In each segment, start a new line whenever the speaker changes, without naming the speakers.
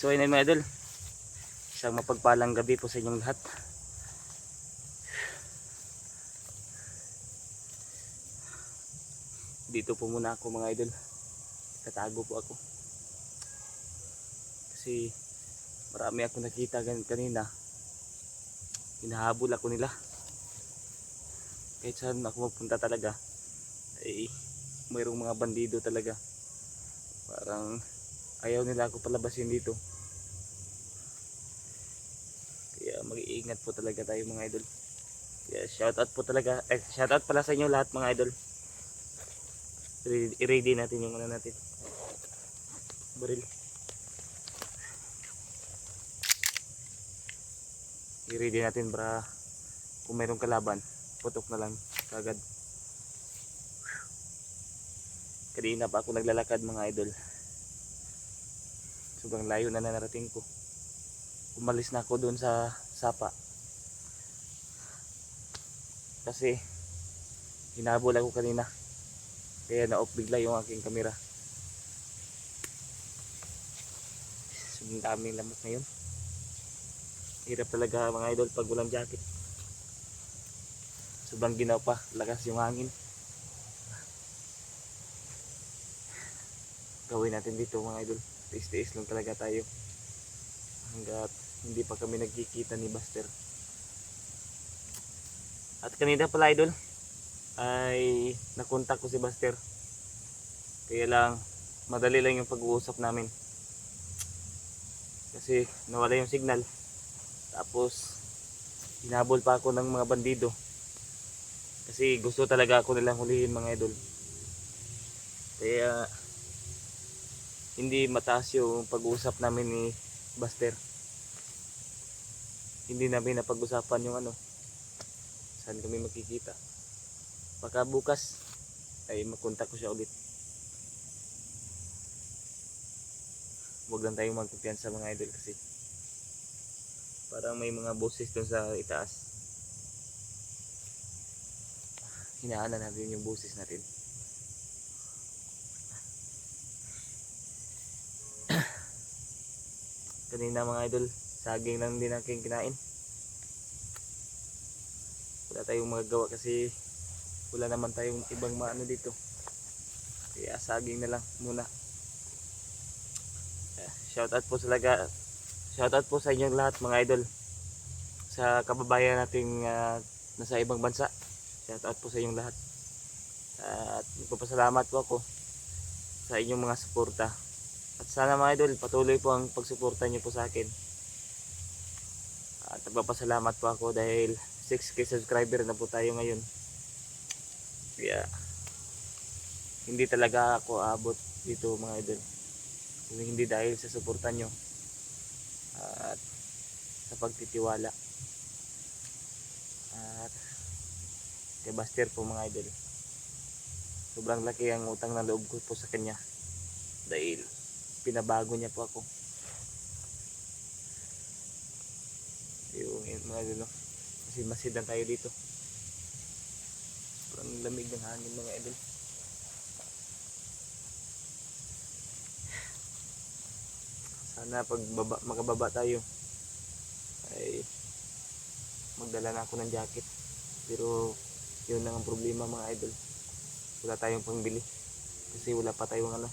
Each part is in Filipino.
So ayun mga idol, isang mapagpalang gabi po sa inyong lahat. Dito po muna ako mga idol, tatago po ako kasi marami ako nakita kanina. Hinahabol ako nila, kahit saan ako magpunta talaga ay mayroong mga bandido talaga. Parang ayaw nila ako palabasin dito, kaya mag-iingat po talaga tayo mga idol. Kaya shoutout po talaga, shoutout pala sa inyo lahat mga idol. I-ready natin yung ano natin, baril. I-ready natin para kung mayroong kalaban, putok na lang kagad. Kanina pa ako naglalakad mga idol, sobrang layo na narating ko. Umalis na ako doon sa sapa kasi hinabol ako kanina, kaya na-off bigla yung aking camera. Sobrang daming lamok ngayon. Hirap talaga mga idol pag walang jacket. Sobrang ginaw pa, lakas yung hangin. Gawin natin dito mga idol, tiis-tiis lang talaga tayo hanggat hindi pa kami nagkikita ni Buster. At kanina pala idol ay nakontak ko si Buster, kaya lang madali lang yung pag-uusap namin kasi nawala yung signal. Tapos hinabol pa ako ng mga bandido kasi gusto talaga ako nilang hulihin mga idol, kaya hindi mataas yung pag-uusap namin ni Buster. Hindi namin napag-usapan yung ano, saan kami magkikita. Baka bukas ay makontak ko siya ulit. Huwag lang tayong magkumpiyansa mga idol kasi parang may mga boses dun sa itaas. Hinaanan natin yung boses natin. Kanina mga idol, saging lang din aking kinain. Wala tayong magagawa kasi wala naman tayong ibang maano dito, kaya saging na lang muna. Shoutout po talaga, shoutout po sa inyong lahat mga idol, sa kababayan nating nasa ibang bansa. Shoutout po sa inyong lahat at nagpapasalamat po ako sa inyong mga suporta. At sana mga idol, patuloy po ang pagsuporta nyo po sa akin. At nagpapasalamat po ako dahil 6k subscriber na po tayo ngayon. Kaya hindi talaga ako abot dito mga idol kung hindi dahil sa suporta nyo at sa pagtitiwala. At kay Buster po mga idol, sobrang laki ang utang na loob ko po sa kanya dahil pinabago niya po ako. Yung mga idol, kasi masidan tayo dito, sobrang lamig ng hangin mga idol. Sana pag makababa tayo ay magdala na ako ng jacket, pero yun lang ang problema mga idol, wala tayong pangbili kasi wala pa tayong ano,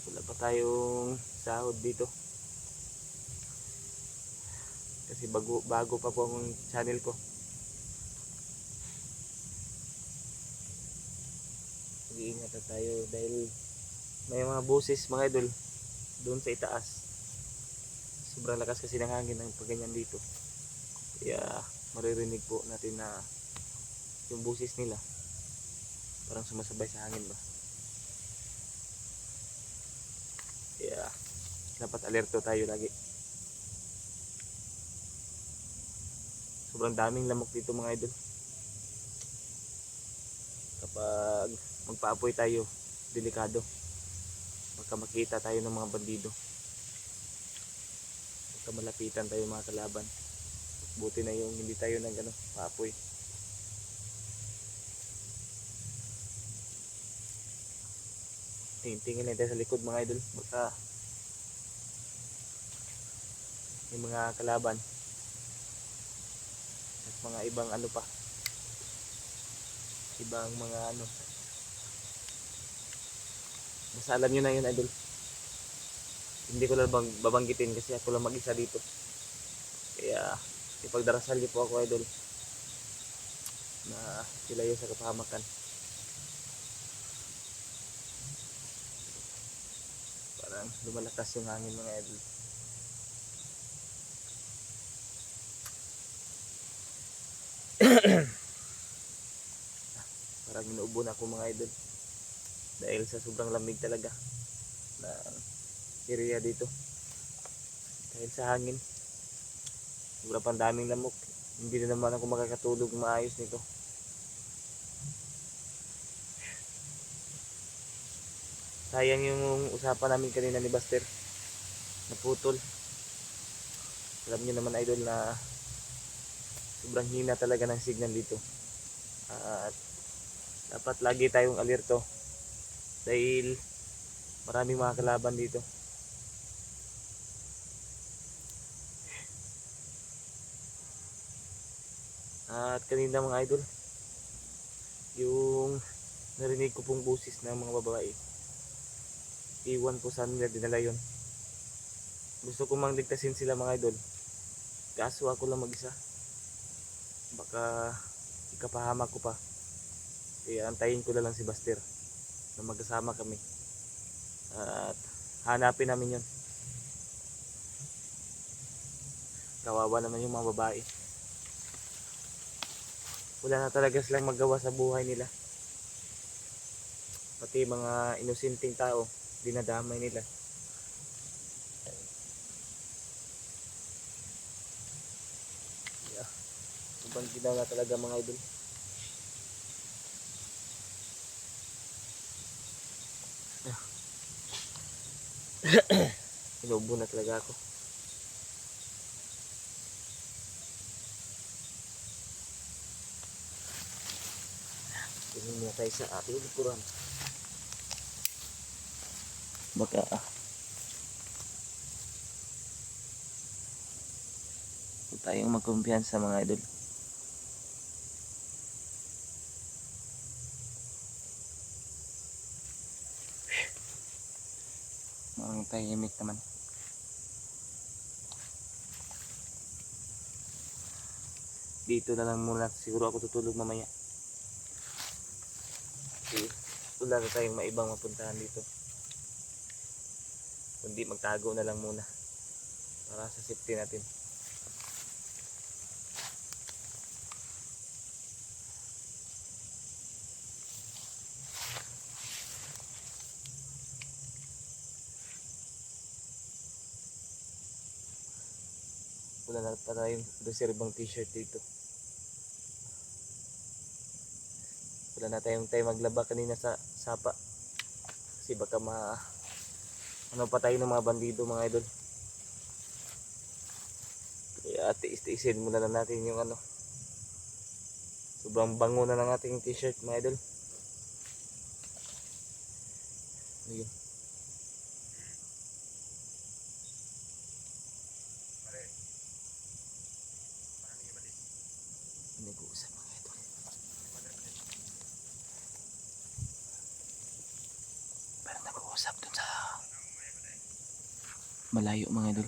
wala pa tayong sahod dito kasi bago pa po ang channel ko. Mag-iingat na tayo dahil may mga boses mga idol doon sa itaas. Sobrang lakas kasi ng hangin ng pagganyan dito, kaya maririnig po natin na yung boses nila parang sumasabay sa hangin ba. Kaya dapat alerto tayo lagi. Sobrang daming lamok dito mga idol. Kapag magpaapoy tayo, delikado, baka makita tayo ng mga bandido, baka malapitan tayo mga kalaban. Buti na yung hindi tayo nag paapoy. Tingin lang tayo sa likod mga idol, baka may mga kalaban at mga ibang ano pa, ibang mga ano, basta alam nyo na yun idol. Hindi ko lang babanggitin kasi ako lang mag-isa dito, kaya ipagdarasal niyo po ako idol na sila yun sa kapahamakan. Parang lumalakas yung hangin mga idol. Parang inuubo na ako mga idol dahil sa sobrang lamig talaga na area dito, dahil sa hangin. Sobrang pang daming lamok, hindi na naman ako makakatulog maayos nito. Sayang yung usapan namin kanina ni Buster, naputol. Alam niyo naman idol na sobrang hina talaga ng signal dito, at dapat lagi tayong alerto dahil maraming mga kalaban dito. At kanina mga idol, yung narinig ko pong busis ng mga babae, iwan ko saan nila dinala yun. Gusto ko mang ligtasin sila mga idol, kaso ako lang mag-isa, baka ikapahamak ko pa. Kaya antayin ko na lang si Buster na magkasama kami at hanapin namin yun. Kawawa naman yung mga babae, wala na talaga silang magawa sa buhay nila, pati mga inosenteng tao dinadamay nila. Yeah, ibang ginawa talaga mga idol. Inuubo na talaga ako. Tingin mo tayo sa ating likuran, baka huwag tayong magkumpiyansa mga idol. Mga tahimik naman. Dito na lang muna siguro ako tutulog mamaya, kasi wala na tayong maibang mapuntahan dito, kundi magtago na lang muna para sa safety natin. Wala na pa tayong reservang t-shirt dito, wala na tayong tayo maglaba kanina sa sapa, kasi baka ano pa tayo ng mga bandido mga idol. Kaya tiis-tiisin muna na natin yung ano, sobrang bango na ng ating t-shirt mga idol. Ayun. Nag-uusap mga idol. Parang nag-uusap dun sa malayo mga idol.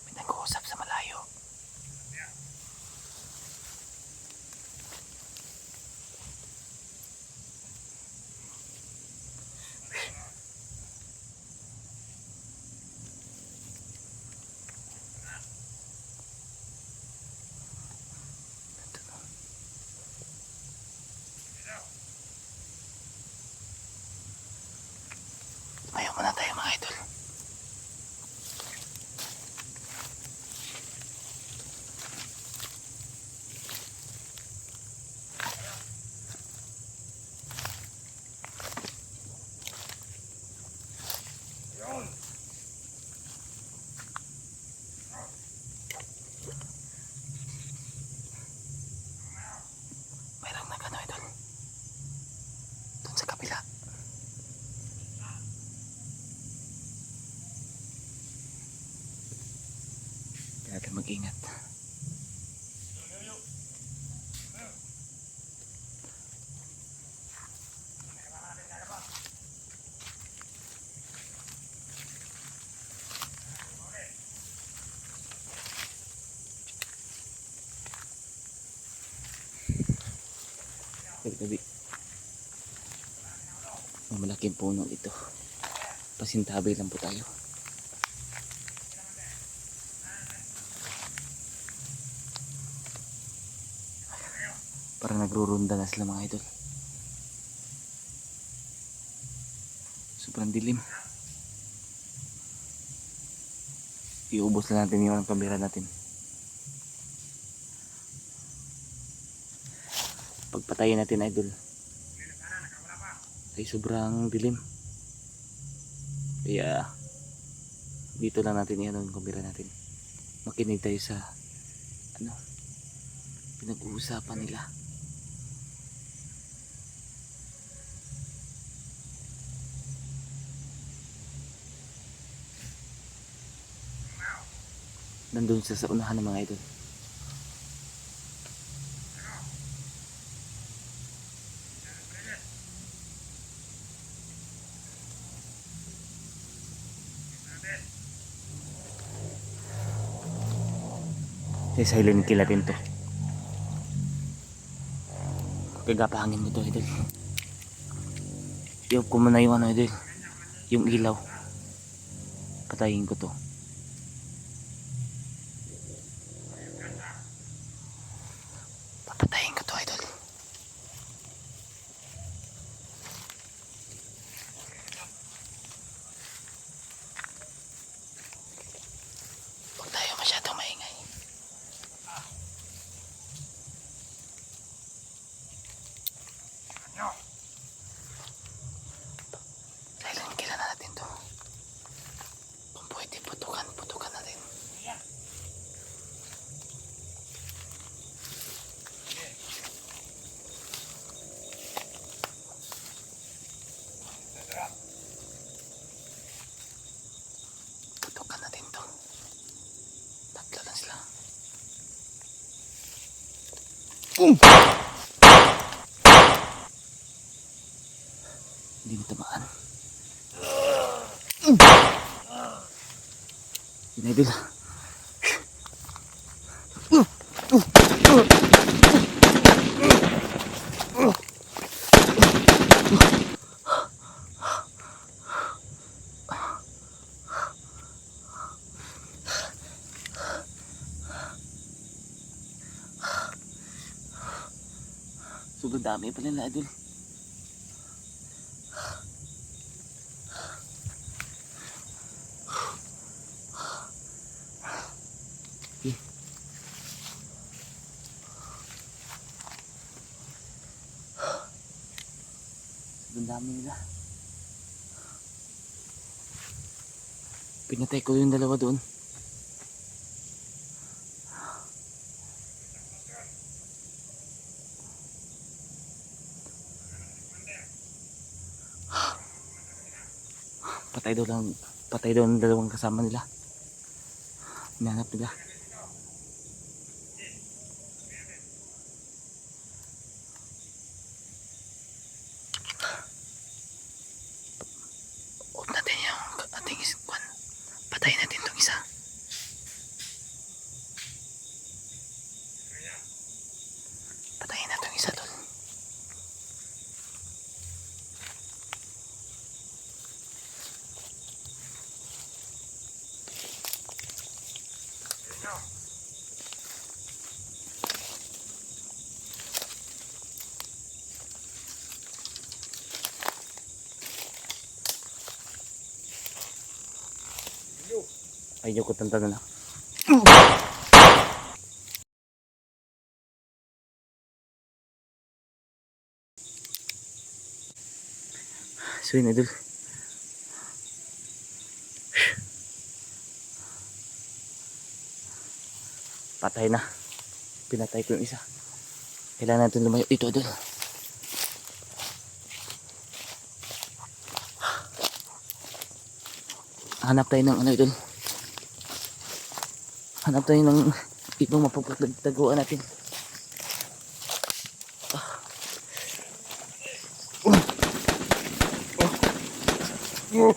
May nag-uusap sa malayo.
mag-ingat. Gabi-gabi. Malaking puno ito. Pasintabi lang po tayo. Parang nagrurunda na sila mga idol. Sobrang dilim. Iubos na natin yung kamera natin. Pagpatayin natin idol ay sobrang dilim. Kaya dito lang natin yan yung kamera natin. Makinig tayo sa pinag-uusapan nila. Nandun sa unahan ng mga idol. Silent kill natin to. Kagapahangin mo to idol. I-off ko muna yung idol, yung ilaw. Patayin ko to. Papatayin ko to idol. Huwag tayo masyadong maingay. Silent kill na natin to. Kung pwede putukan natin. Putukan natin to. Tatlo lang sila. Hindi mo tamaan. Yun idol. Sobrang dami pala na idol. Sobrang dami nila. Pinatay ko yung dalawa doon. Patay daw ang dalawang kasama nila. Hinahanap nila. Huwag natin yung ating iskwan. Patayin natin itong isa. Patayin natin itong isa tol. Ayaw ko tantan na. So yun idol. Patay na. Pinatay ko yung isa. Kailangan natin lumayo dito idol. Hanap tayo ng idol. Hanap tayo ng ibang mapagpagtaguan natin. Oh.